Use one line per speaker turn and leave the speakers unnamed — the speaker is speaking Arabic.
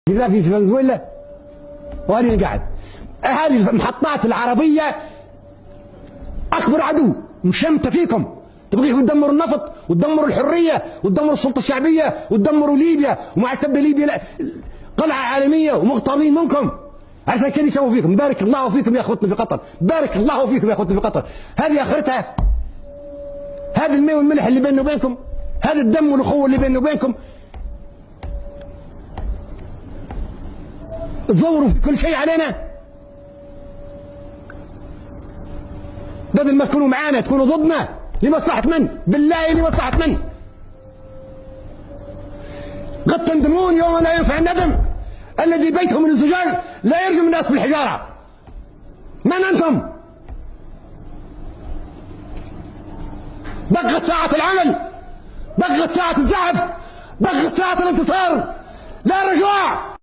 في فنزويلا وهذه قاعد. هذه المحطات العربية أكبر عدو مشمتة فيكم، تبغيكم تدمروا النفط وتدمروا الحرية وتدمروا السلطة الشعبية وتدمروا ليبيا، ومع سب ليبيا قلعة عالمية ومغتاظين منكم. عشان كذا يسووا فيكم. بارك الله فيكم يا اخوتنا في قطر، بارك الله فيكم يا اخوتنا في قطر. هذه اخرتها، هذا الماء والملح اللي بيننا وبينكم، هذا الدم والاخوة اللي بيننا وبينكم. تزوروا في كل شيء علينا، بدل ما تكونوا معانا تكونوا ضدنا. لمصلحة من؟ بالله لمصلحة من؟ قد تندمون يوم لا ينفع الندم. الذي بيته من الزجاج لا يرجم الناس بالحجارة. من أنتم؟ دقت ساعة العمل، دقت ساعة الزعف، دقت ساعة الانتصار، لا رجوع.